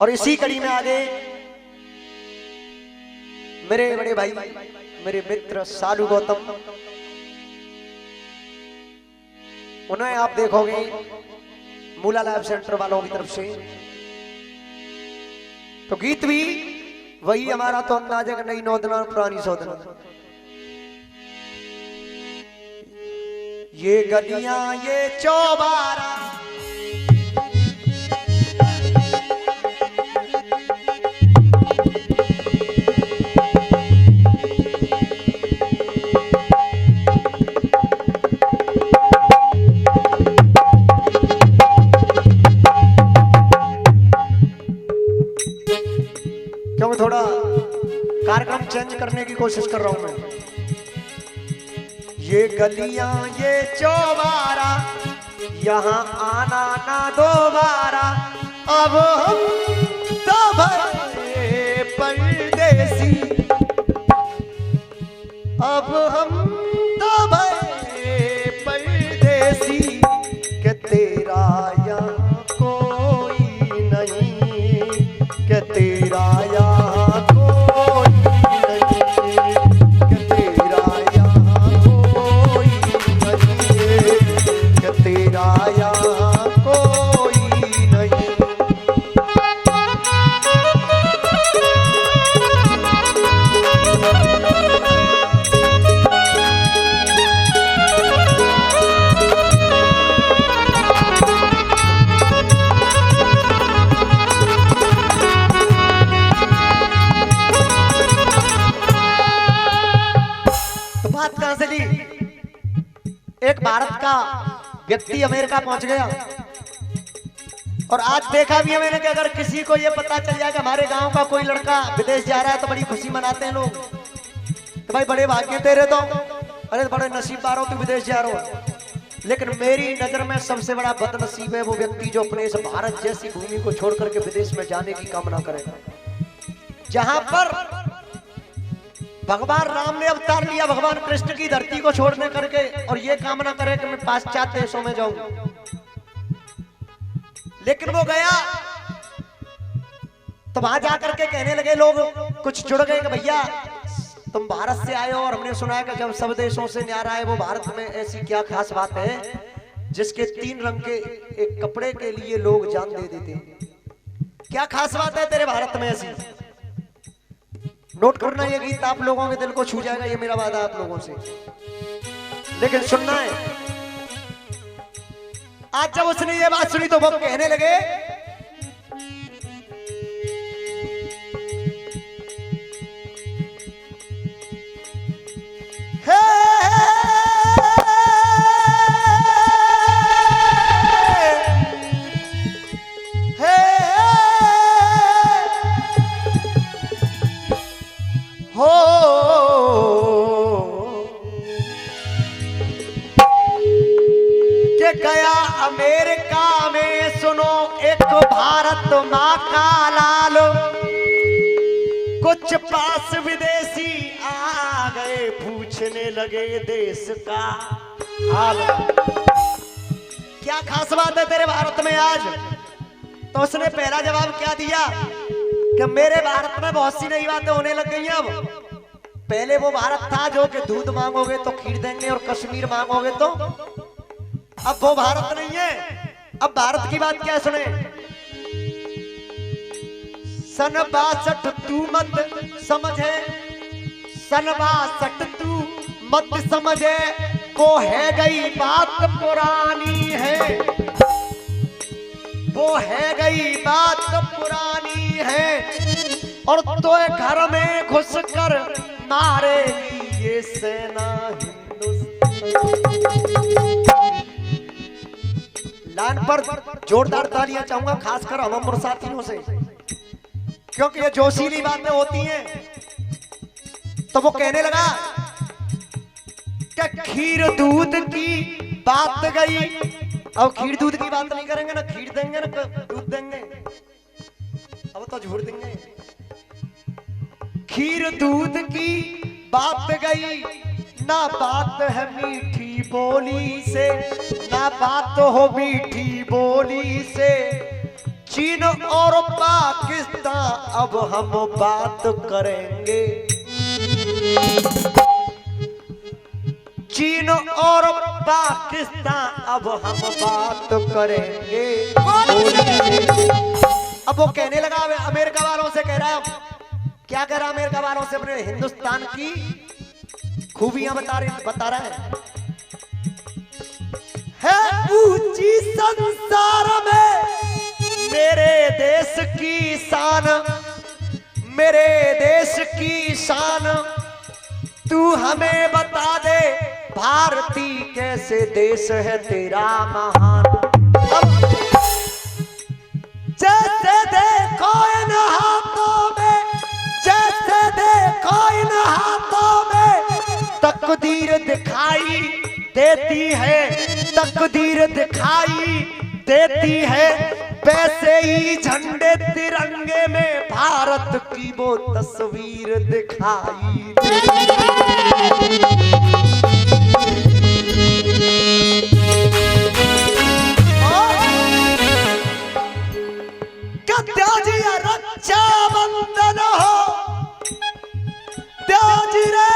और इसी कड़ी में आगे मेरे बड़े भाई मेरे मित्र सालू गौतम, उन्हें आप देखोगे मूला लाइव सेंटर वालों की तरफ से। तो गीत भी वही हमारा तो अंदाजा का नई नौदना पुरानी सौदना। ये गलियां ये चौबारा क्यों थोड़ा कार्यक्रम चेंज करने की कोशिश कर रहा हूं मैं। ये गलियां ये चौबारा यहाँ आना ना दोबारा, अब हम तो भरे परदेसी, अब हम तो भरे परदेसी के तेरा यहाँ कोई नहीं, के तेरा यहाँ कोई नहीं, के तेरा यहाँ कोई नहीं, के तेरा यहाँ कोई नहीं। बात कहां से ली? एक भारत का व्यक्ति अमेरिका पहुंच गया और आज देखा भी है मैंने कि अगर किसी को ये पता चल जाए कि हमारे गांव का कोई लड़का विदेश जा रहा है तो बड़ी खुशी मनाते हैं लोग। तो भाई बड़े भाग्य तेरे तो, अरे बड़े नसीबदार हो तू विदेश जा रहा हो। लेकिन मेरी नजर में सबसे बड़ा बदनसीब है वो व्यक्ति जो अपने इस भारत जैसी भूमि को छोड़ करके विदेश में जाने की कामना करेगा, जहां पर भगवान राम ने अवतार लिया भगवान कृष्ण की धरती को छोड़ने करके, और ये कामना करे कि मैं पाश्चात्य देशों में जाऊं। लेकिन वो गया तो वहां जाकर के कहने लगे लोग, कुछ जुड़ गए कि भैया तुम भारत से आए हो और हमने सुना है कि जब सब देशों से न्यारा है वो भारत में ऐसी क्या खास बात है जिसके 3 रंग के एक कपड़े के लिए लोग जान दे देते हैं। क्या खास बात है तेरे भारत में ऐसी? नोट करना, ये गीत आप लोगों के दिल को छू जाएगा, ये मेरा वादा आप लोगों से। लेकिन सुनना है, आज जब उसने ये बात सुनी तो वो कहने लगे गया अमेरिका में सुनो एक भारत माँ का लाल, कुछ पास विदेशी आ गए पूछने लगे देश का हाल। क्या खास बात है तेरे भारत में आज? तो उसने पहला जवाब क्या दिया कि मेरे भारत में बहुत सी नई बातें होने लग गई हैं। अब पहले वो भारत था जो कि दूध मांगोगे तो खीर देंगे और कश्मीर मांगोगे तो, अब वो भारत नहीं है। अब भारत की बात क्या सुने, सन 62 तू मत समझे, सन 62 तू मत समझे, वो है गई बात पुरानी है, वो है गई बात पुरानी है, और तो घर में घुस कर मारे ये सेना हिंदुस्तान। लाइन पर जोरदार तालियां चाहूंगा खासकर हम उम्र साथियों से, क्योंकि ये जोशीली बातें होती हैं। तो वो कहने लगा कि खीर दूध की बात गई, अब खीर दूध की बात नहीं करेंगे ना, खीर देंगे ना दूध देंगे, अब तो झूठ देंगे। खीर दूध की बात गई, ना बात है मीठी बोली से, ना बात हो मीठी बोली से, चीन और पाकिस्तान अब हम बात करेंगे। चीन और पाकिस्तान अब हम बात करेंगे। अब वो कहने लगा अमेरिका वालों से, कह रहा है क्या कह रहा है अमेरिका वालों से, अपने हिंदुस्तान की खूबियां बता रहा है ऊंची संसार में मेरे देश की शान, मेरे देश की शान, तू हमें बता दे भारती कैसे देश है तेरा महान। जैसे देखो इन हाथों में, जैसे देखो इन हाथों में तकदीर दिखाई देती है, तकदीर दिखाई देती है, वैसे ही झंडे तिरंगे में भारत की वो तस्वीर दिखाई त्याजी रक्षा बंधन हो, त्याजी रे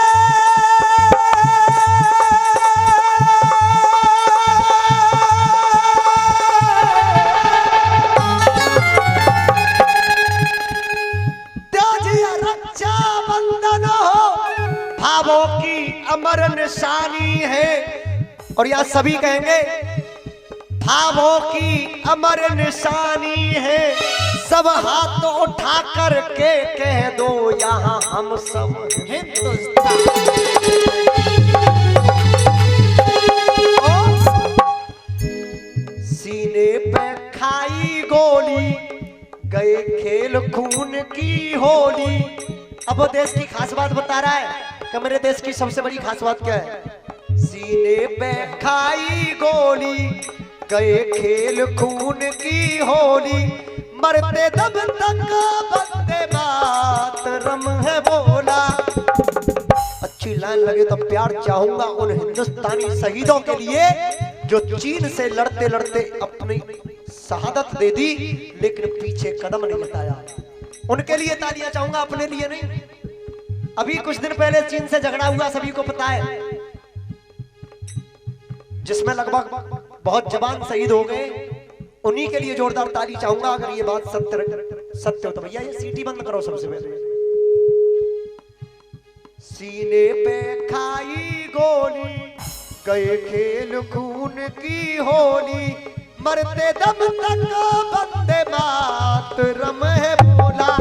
भावों की अमर निशानी है। और यहां सभी कहेंगे भावों की अमर निशानी है, सब हाथ उठा करके कह दो यहां हम सब हिंदुस्तान। सीने पे खाई गोली गए खेल खून की होली। अब वो देश की खास बात बता रहा है कि मेरे देश की सबसे बड़ी खास बात क्या है। सीने पे खाई गोली गए खेल खून की होली, मरते दम तक वंदे मातरम है बोला। अच्छी लाइन लगे तो प्यार चाहूंगा उन हिंदुस्तानी शहीदों के लिए जो चीन से लड़ते लड़ते अपनी शहादत दे दी लेकिन पीछे कदम नहीं हटाया। उनके लिए तालियां चाहूंगा, अपने लिए नहीं। अभी कुछ दिन पहले चीन से झगड़ा हुआ, सभी को पता है, जिसमें लगभग बहुत जवान शहीद हो गए। उन्हीं के लिए जोरदार ताली चाहूंगा अगर ये बात सत्य हो तो। भैया ये सीटी बंद करो सबसे पहले। सीने पे खाई गोली गए खेल खून की होली, मरते दम तक वंदे मातरम है बोला।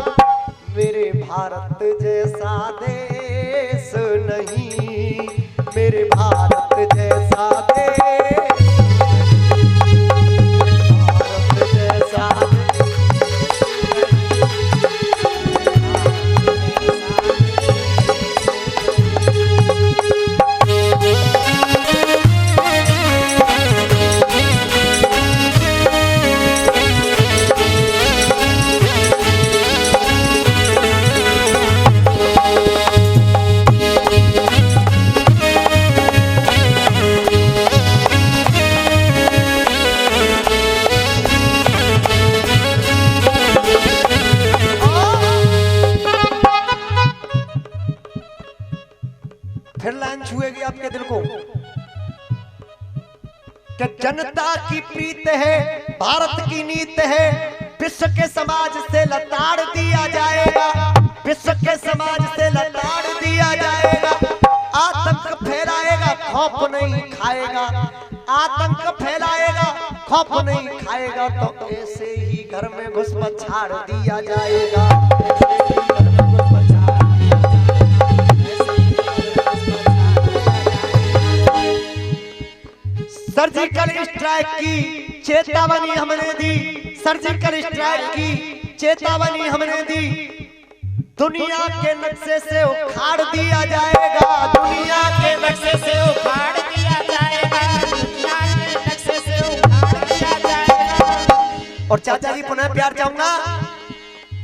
मेरे भारत जैसा देश नहीं, मेरे भारत जैसा देश, भारत जैसा फिर लाइन छुएगी आपके दिल को कि जनता की प्रीत है, भारत की नीत है, विश्व के समाज से लताड़ दिया जाएगा, विश्व के समाज से लताड़ दिया जाएगा। आतंक फैलाएगा खौफ नहीं खाएगा, आतंक फैलाएगा खौफ नहीं खाएगा, तो ऐसे ही घर में घुस पछाड़ दिया जाएगा। सर्जिकल स्ट्राइक की चेतावनी हमने दी, सर्जिकल स्ट्राइक की चेतावनी हमने दी। दुनिया के नक्शे से उखाड़ दिया जाएगा, दुनिया के नक्शे से उखाड़ दिया जाएगा, दुनिया के नक्शे से उखाड़ दिया जाएगा। और चाचा जी पुनः प्यार चाहूंगा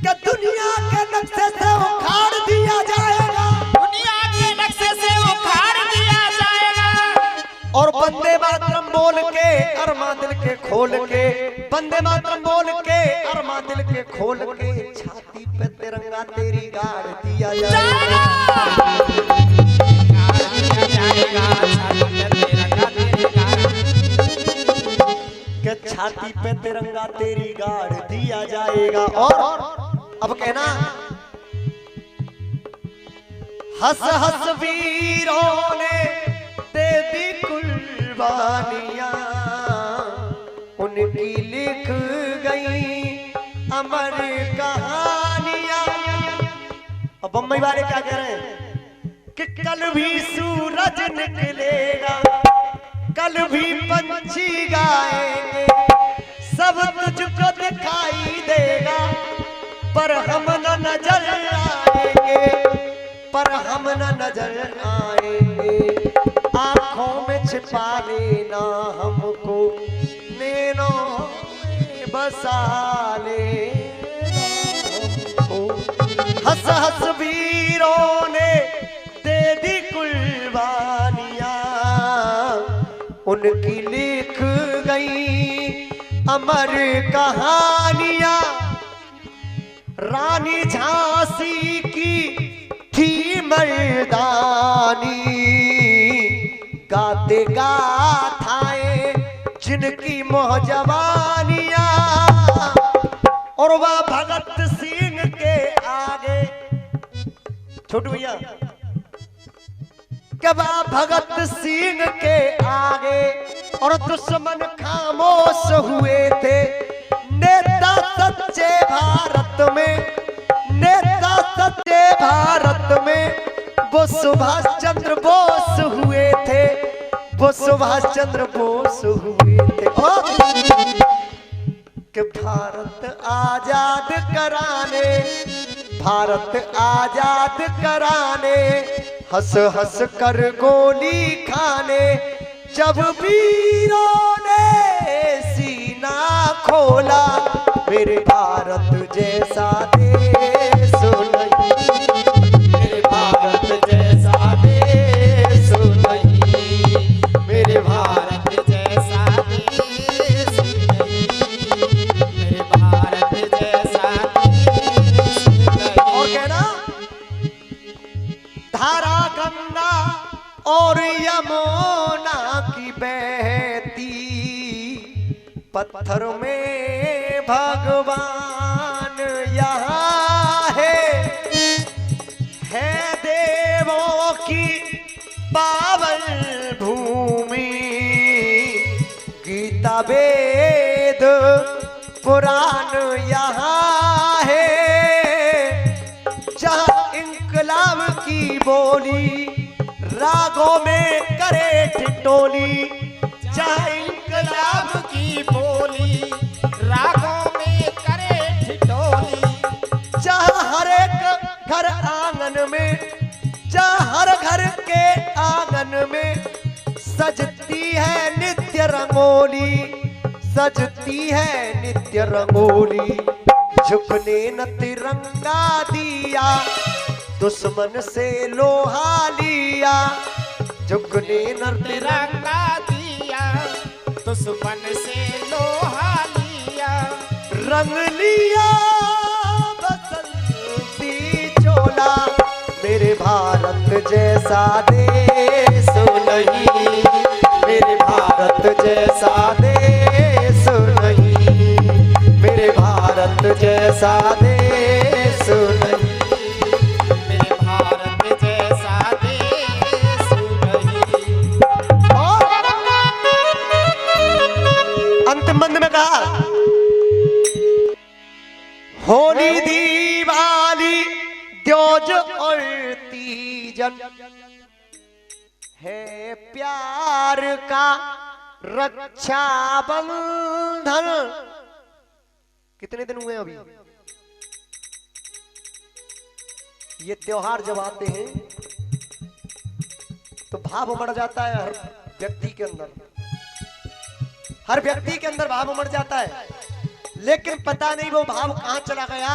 कि दुनिया के नक्शे से उखाड़ दिया जाएगा, दुनिया के नक्शे से उखाड़ दिया जाएगा। और वंदे मातरम बोल के अरमा दिल के खोल के, वंदे मातरम बोल के अरमा दिल के खोल के, छाती पे तिरंगा तेरी गाड़ दिया जाएगा। के छाती पे तिरंगा तेरी गाड़ दिया जाएगा। और अब कहना, हंस हंस वीरों ने दे दी कुर्बानियां, उनकी लिख गई अमर कहानियां। अब बम्बई वाले क्या कह रहे हैं कि कल भी सूरज निकलेगा, कल भी पंछी गाएंगे, सब तुझको दिखाई देगा, पर हम न नजर आएंगे, पर हम न नजर आएंगे। आंखों में छिपा लेना हमको, नैनों में बसा लेना हमको। हंस हंस वीरों ने दे दी कुर्बानियां, उनकी लिख गई अमर कहानियां। रानी झांसी की थी मर्दानी, गाते गाथाएं जिनकी मोहजवानियां। और वह भगत सिंह के आगे, छोटू भैया, कब भगत सिंह के आगे और दुश्मन खामोश हुए थे। नेता सच्चे भारत में, नेता सच्चे भारत में वो सुभाष चंद्र बोस हुए थे, वो सुभाष चंद्र बोस हुए थे। कि भारत आजाद कराने, भारत आजाद कराने, हंस हंस कर गोली खाने, जब वीरों ने सीना खोला, मेरे भारत जैसा देश नहीं, मेरे भारत जैसा देश नहीं, मेरे भारत जैसा देश नहीं, मेरे भारत जैसा देश नहीं। और कहना, धारा गंगा और यमुना की बहती, पत्थर में भगवान यहाँ है देवों की पावन भूमि, गीता वेद पुराण यहाँ है, जहाँ इंकलाब की बोली रागों में करे ठिठोली, जहाँ इंकलाब की बोली रागों में करे ठिठोली, जहाँ हर एक घर आंगन में, जहाँ हर घर के आंगन में सजती है नित्य रंगोली, सजती है नित्य रंगोली। झुकने न तिरंगा दिया, दुश्मन से लोहा लिया, झुकने न तिरंगा दिया, दुश्मन से लोहा लिया, रंग लिया बसंती चोला, मेरे भारत जैसा देश नहीं, मेरे भारत जैसा देश नहीं, मेरे भारत जैसा देश नहीं, मेरे भारत जैसा देश नहीं। और अंतिम बंद में कहा, होली दिवाली द्योज और तीजन है प्यार का रक्षा बंधन। कितने दिन हुए अभी? ये त्योहार जब आते हैं तो भाव उमड़ जाता है हर व्यक्ति के अंदर, हर व्यक्ति के अंदर भाव उमड़ जाता है, लेकिन पता नहीं वो भाव कहां चला गया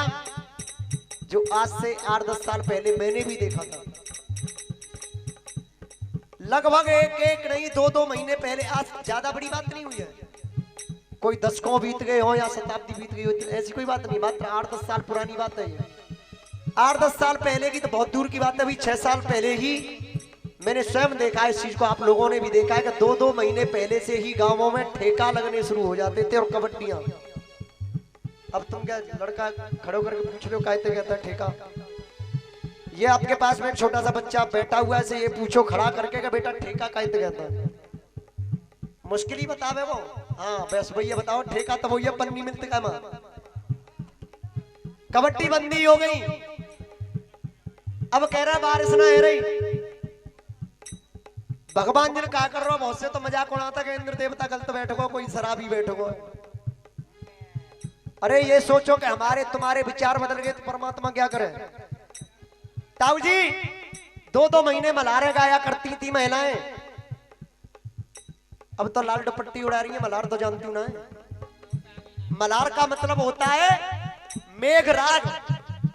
जो आज से 8-10 साल पहले मैंने भी देखा था। लगभग एक एक नहीं 2-2 महीने पहले, आज ज्यादा बड़ी बात नहीं हुई है, कोई दशकों बीत गए हो या शताब्दी बीत गई हो, ऐसी कोई बात नहीं, मात्र 8-10 साल पुरानी बात है ये। 8-10 साल पहले की तो बहुत दूर की बात है, अभी 6 साल पहले ही मैंने स्वयं देखा है इस चीज को, आप लोगों ने भी देखा है कि 2-2 महीने पहले से ही गांवों में ठेका लगने शुरू हो जाते थे और कबड्डियां। अब तुम क्या लड़का खड़े होकर पूछ रहे हो कहते कहता ठेका? ये आपके पास में एक छोटा सा बच्चा बैठा हुआ है, ये पूछो खड़ा करके कि बेटा ठेका कहते कहता? मुश्किल ही बतावे वो। हाँ बस भैया बताओ ठेका तो भैया पन्नी मिलती का मां। कबड्डी बंदी हो गई, अब कह रहा बारिश ना है रही। भगवान जी ने कहा कर रहा, बहुत से तो मजाक उड़ाता कि इंद्र देवता गलत बैठो, कोई शराबी बैठो। अरे ये सोचो कि हमारे तुम्हारे विचार बदल गए तो परमात्मा क्या करे? ताऊ जी 2-2 महीने मल्हार गाया करती थी महिलाएं, अब तो लाल दुपट्टी उड़ा रही है। मल्हार तो जानती हूं ना, मल्हार का मतलब होता है मेघराज।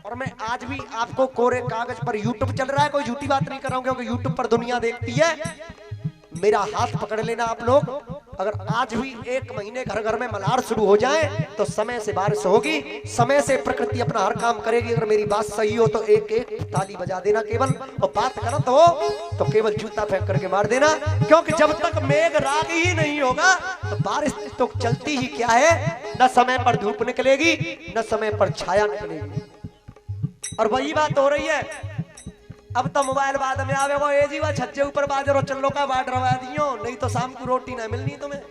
और मैं आज भी आपको कोरे कागज पर, यूट्यूब चल रहा है, कोई झूठी बात नहीं कर रहा हूं क्योंकि यूट्यूब पर दुनिया देखती है, मेरा हाथ पकड़ लेना आप लोग। अगर आज भी 1 महीने घर घर में मल्हार शुरू हो जाए तो समय से बारिश होगी, समय से प्रकृति अपना हर काम करेगी। अगर मेरी बात सही हो तो एक एक ताली बजा देना केवल, और बात गलत हो तो केवल जूता फेंक करके मार देना, क्योंकि जब तक मेघ राग ही नहीं होगा तो बारिश तो चलती ही क्या है, न समय पर धूप निकलेगी न समय पर छाया निकलेगी। और वही बात हो रही है, अब तो मोबाइल बाद में आवे वो, ए जी वो छज्जे ऊपर बाजरो चलो का बाट रवा दियो, नहीं तो शाम को रोटी ना मिलनी तुम्हें।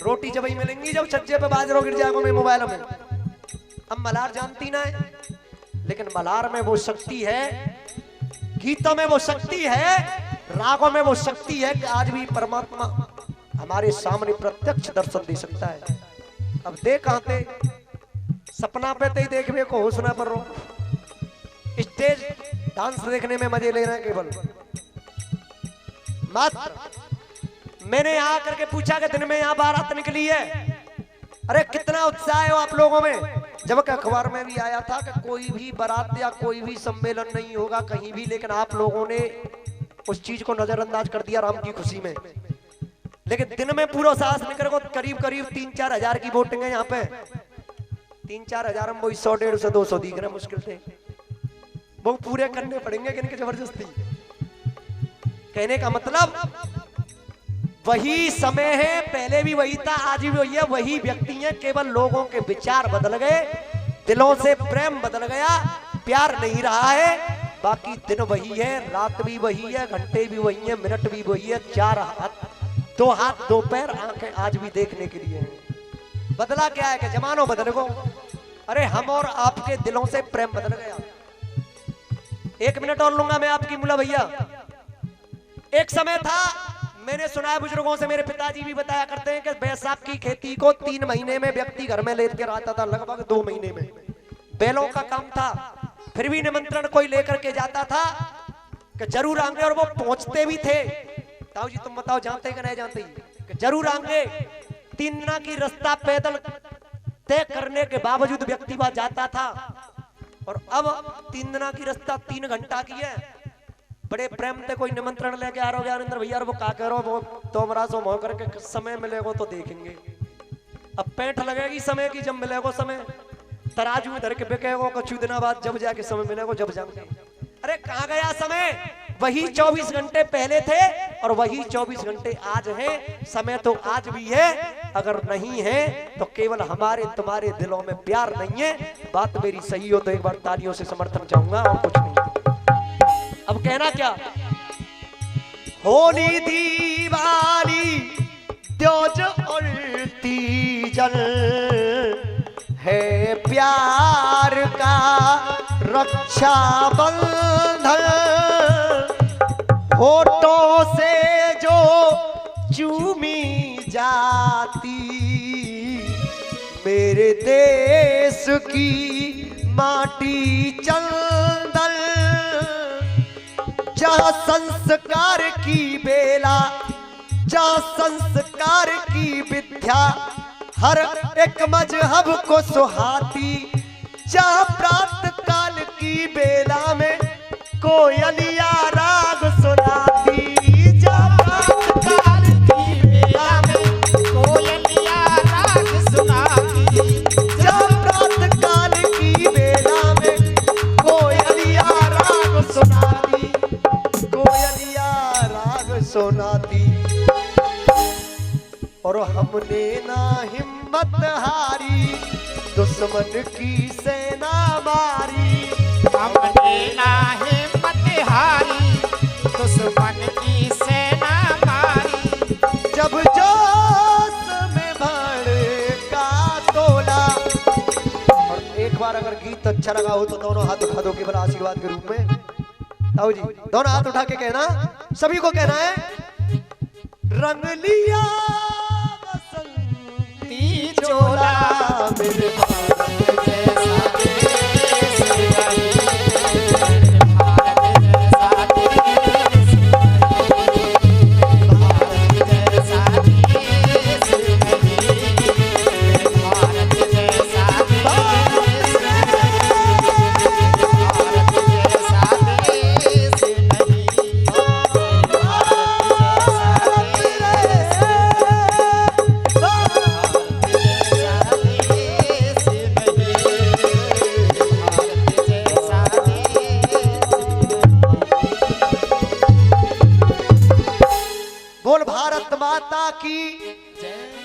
रोटी जब ही मिलेंगी जब छज्जे पे बाजरो गिर जाएगा मैं मोबाइल में। अब मल्हार जानती ना है, लेकिन मल्हार में वो शक्ति है, गीतों में वो शक्ति है, रागों में वो शक्ति है कि आज भी परमात्मा हमारे सामने प्रत्यक्ष दर्शन दे सकता है। अब देख आते सपना पे ते ही देखने को होश ना पर रो, स्टेज डांस देखने में मजे ले रहे हैं केवल। मात्र मैंने यहाँ करके पूछा कि दिन में यहाँ बारात निकली है, अरे कितना उत्साह हो आप लोगों में। जब अखबार में भी आया था कि कोई भी बारात या कोई भी सम्मेलन नहीं होगा कहीं भी, लेकिन आप लोगों ने उस चीज को नजरअंदाज कर दिया राम की खुशी में। लेकिन दिन में पूरा साहस निकल को करीब करीब 3-4 हजार की वोटिंग है यहाँ पे। 3-4 हजार हम वही 100-150-200 दिख रहे मुश्किल से, वो पूरे करने पड़ेंगे किनके जबरदस्ती। कहने का मतलब वही समय है, पहले भी वही था आज भी वही है, वही व्यक्ति है, केवल लोगों के विचार बदल गए, दिलों से प्रेम बदल गया, प्यार नहीं रहा है। बाकी दिन वही है, रात भी वही है, घंटे भी वही है, मिनट भी वही है, 4 हाथ 2 हाथ 2 पैर आंखें आज भी देखने के लिए है। बदला क्या है कि जमानों बदल गो। अरे हम और आपके दिलों से प्रेम बदल गया। 1 मिनट और लूंगा मैं आपकी मुला भैया। एक समय था, मैंने सुना है बुजुर्गों से, मेरे पिताजी भी बताया करते हैं कि बैसाख की खेती को 3 महीने में व्यक्ति घर में लेकर आता था, लगभग 2 महीने में। बैलों का काम था, फिर भी निमंत्रण कोई लेकर के जाता था कि जरूर आएंगे, और वो पहुंचते भी थे। ताऊ जी तुम बताओ जानते कि नहीं जानते? कि जरूर आएंगे। 3 दिन की रास्ता पैदल तय करने के बावजूद व्यक्ति वहां जाता था, और अब 3 दिन की रास्ता 3 घंटा की है। बड़े प्रेम से कोई निमंत्रण लेके आ रहे हो अंदर भैया, वो का करो वो तो हमारा सो मोह करके समय मिलेगा तो देखेंगे। अब पैंठ लगेगी समय की, जब मिलेगा समय तराजू धर के बिकेगा, कुछ दिनों बाद जब जाके समय मिलेगा जब जाएंगे। अरे कहाँ गया समय? वही 24 घंटे पहले थे और वही 24 घंटे आज हैं। समय तो आज भी है, अगर नहीं है तो केवल हमारे तुम्हारे दिलों में प्यार नहीं है। बात मेरी सही हो तो एक बार तालियों से समर्थन चाहूंगा, और कुछ नहीं। अब कहना क्या, होली दिवाली त्योज और तीजन है प्यार का रक्षा बंधन, होठों से जो चूमी जाती मेरे देश की माटी चंदन, जहाँ संस्कार की बेला, जहाँ संस्कार की विद्या हर एक मजहब को सुहाती, जहाँ प्रातः काल की बेला में कोयलिया राग सुनाती, जहाँ सुनाती, और हमने ना हिम्मत हारी, दुश्मन की सेना मारी। हमने ना हिम्मत हारी, दुश्मन की सेना मारी। जब जोश में भड़का तोला। और एक बार अगर गीत अच्छा लगा हो तो दोनों हाथ उठा दो केवल आशीर्वाद के रूप में। आओ जी, दोनों हाथ उठा के कहना, सभी को कहना है, रंग लिया बसंती चोला मेरे भारत जैसा देश नहीं, भारत जैसा देश नहीं, भारत जैसा देश नहीं, भारत जैसा देश बोल भारत माता की।